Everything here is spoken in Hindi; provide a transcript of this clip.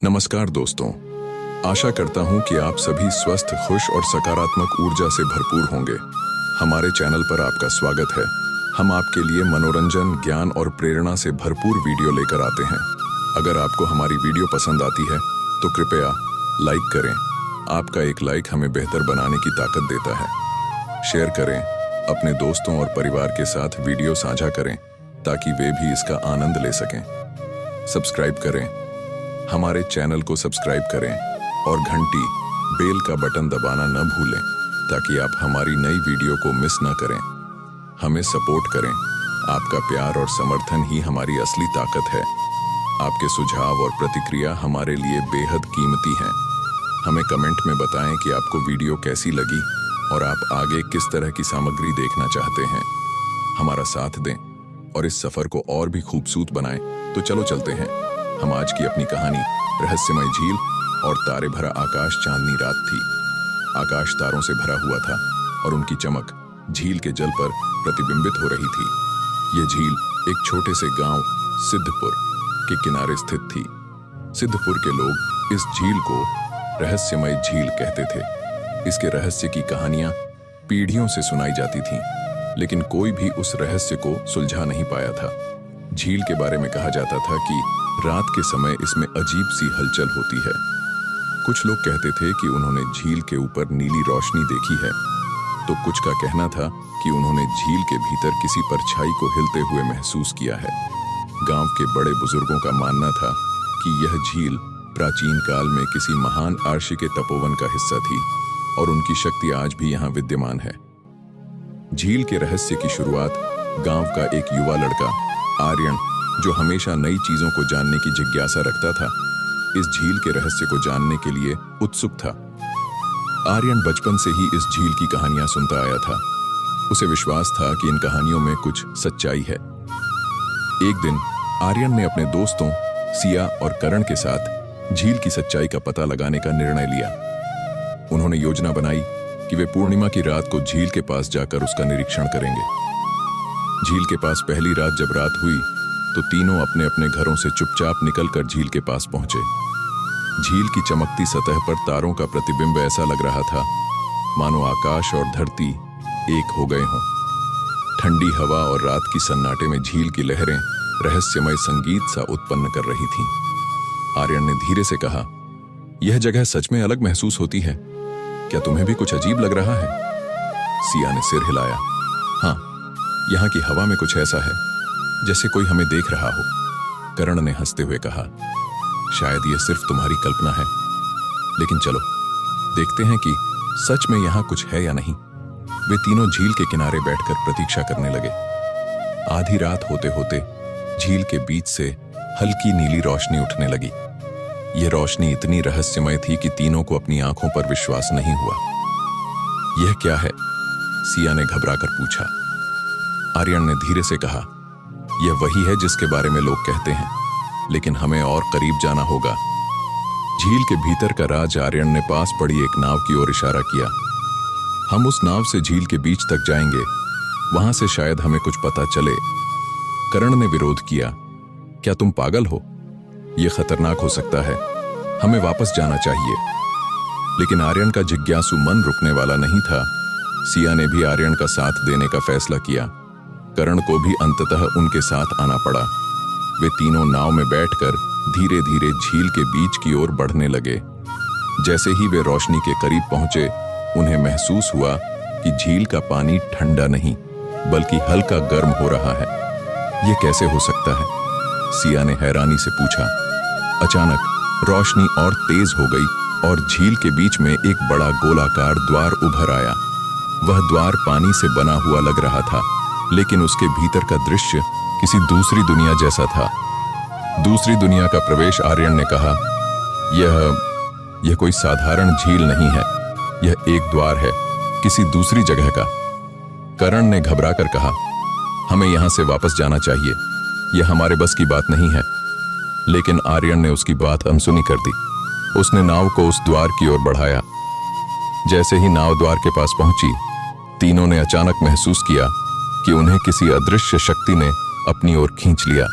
नमस्कार दोस्तों, आशा करता हूं कि आप सभी स्वस्थ, खुश और सकारात्मक ऊर्जा से भरपूर होंगे। हमारे चैनल पर आपका स्वागत है। हम आपके लिए मनोरंजन, ज्ञान और प्रेरणा से भरपूर वीडियो लेकर आते हैं। अगर आपको हमारी वीडियो पसंद आती है तो कृपया लाइक करें। आपका एक लाइक हमें बेहतर बनाने की ताकत देता है। शेयर करें, अपने दोस्तों और परिवार के साथ वीडियो साझा करें ताकि वे भी इसका आनंद ले सकें। सब्सक्राइब करें, हमारे चैनल को सब्सक्राइब करें और घंटी बेल का बटन दबाना न भूलें ताकि आप हमारी नई वीडियो को मिस न करें। हमें सपोर्ट करें, आपका प्यार और समर्थन ही हमारी असली ताकत है। आपके सुझाव और प्रतिक्रिया हमारे लिए बेहद कीमती हैं। हमें कमेंट में बताएं कि आपको वीडियो कैसी लगी और आप आगे किस तरह की सामग्री देखना चाहते हैं। हमारा साथ दें और इस सफर को और भी खूबसूरत बनाएं। तो चलो चलते हैं। हम आज की अपनी कहानी रहस्यमय झील और तारे भरा आकाश। चांदनी रात थी। आकाश तारों से भरा हुआ था और उनकी चमक झील के जल पर प्रतिबिंबित हो रही थी। यह झील एक छोटे से गांव सिद्धपुर के किनारे स्थित थी। सिद्धपुर के लोग इस झील को रहस्यमय झील कहते थे। इसके रहस्य की कहानियां पीढ़ियों से सुनाई जाती थीं, लेकिन कोई भी उस रहस्य को सुलझा नहीं पाया था। झील के बारे में कहा जाता था कि रात के समय इसमें अजीब सी हलचल होती है। कुछ लोग कहते थे कि उन्होंने झील के ऊपर नीली रोशनी देखी है, तो कुछ का कहना था कि उन्होंने झील के भीतर किसी परछाई को हिलते हुए महसूस किया है। गांव के बड़े बुजुर्गों का मानना था कि यह झील प्राचीन काल में किसी महान आर्षि के तपोवन का हिस्सा थी और उनकी शक्ति आज भी यहाँ विद्यमान है। झील के रहस्य की शुरुआत गांव का एक युवा लड़का आर्यन, जो हमेशा नई चीजों को जानने की जिज्ञासा रखता था, इस झील के रहस्य को जानने के लिए उत्सुक था। आर्यन बचपन से ही इस झील की कहानियां सुनता आया था। उसे विश्वास था कि इन कहानियों में कुछ सच्चाई है। एक दिन आर्यन ने अपने दोस्तों सिया और करण के साथ झील की सच्चाई का पता लगाने का निर्णय लिया। उन्होंने योजना बनाई कि वे पूर्णिमा की रात को झील के पास जाकर उसका निरीक्षण करेंगे। झील के पास पहली रात जब रात हुई तो तीनों अपने अपने घरों से चुपचाप निकलकर झील के पास पहुंचे। झील की चमकती सतह पर तारों का प्रतिबिंब ऐसा लग रहा था मानो आकाश और धरती एक हो गए हों। ठंडी हवा और रात की सन्नाटे में झील की लहरें रहस्यमय संगीत सा उत्पन्न कर रही थीं। आर्यन ने धीरे से कहा, यह जगह सच में अलग महसूस होती है। क्या तुम्हें भी कुछ अजीब लग रहा है? सिया ने सिर हिलाया। हाँ, यहाँ की हवा में कुछ ऐसा है जैसे कोई हमें देख रहा हो। करण ने हंसते हुए कहा, शायद यह सिर्फ तुम्हारी कल्पना है, लेकिन चलो देखते हैं कि सच में यहाँ कुछ है या नहीं। वे तीनों झील के किनारे बैठकर प्रतीक्षा करने लगे। आधी रात होते होते झील के बीच से हल्की नीली रोशनी उठने लगी। यह रोशनी इतनी रहस्यमय थी कि तीनों को अपनी आंखों पर विश्वास नहीं हुआ। यह क्या है? सिया ने घबराकर पूछा। आर्यन ने धीरे से कहा, यह वही है जिसके बारे में लोग कहते हैं, लेकिन हमें और करीब जाना होगा। झील के भीतर का राज आर्यन ने पास पड़ी एक नाव की ओर इशारा किया। हम उस नाव से झील के बीच तक जाएंगे, वहां से शायद हमें कुछ पता चले। करण ने विरोध किया, क्या तुम पागल हो? यह खतरनाक हो सकता है, हमें वापस जाना चाहिए। लेकिन आर्यन का जिज्ञासु मन रुकने वाला नहीं था। सिया ने भी आर्यन का साथ देने का फैसला किया। करण को भी अंततः उनके साथ आना पड़ा। वे तीनों नाव में बैठकर धीरे धीरे झील के बीच की ओर बढ़ने लगे। जैसे ही वे रोशनी के करीब पहुंचे, उन्हें महसूस हुआ कि झील का पानी ठंडा नहीं बल्कि हल्का गर्म हो रहा है। यह कैसे हो सकता है? सिया ने हैरानी से पूछा। अचानक रोशनी और तेज हो गई और झील के बीच में एक बड़ा गोलाकार द्वार उभर आया। वह द्वार पानी से बना हुआ लग रहा था, लेकिन उसके भीतर का दृश्य किसी दूसरी दुनिया जैसा था। दूसरी दुनिया का प्रवेश। आर्यन ने कहा, यह कोई साधारण झील नहीं है, यह एक द्वार है किसी दूसरी जगह का। करण ने घबराकर कहा, हमें यहां से वापस जाना चाहिए, यह हमारे बस की बात नहीं है। लेकिन आर्यन ने उसकी बात अनसुनी कर दी। उसने नाव को उस द्वार की ओर बढ़ाया। जैसे ही नाव द्वार के पास पहुंची, तीनों ने अचानक महसूस किया कि उन्हें किसी अदृश्य शक्ति ने अपनी ओर खींच लिया।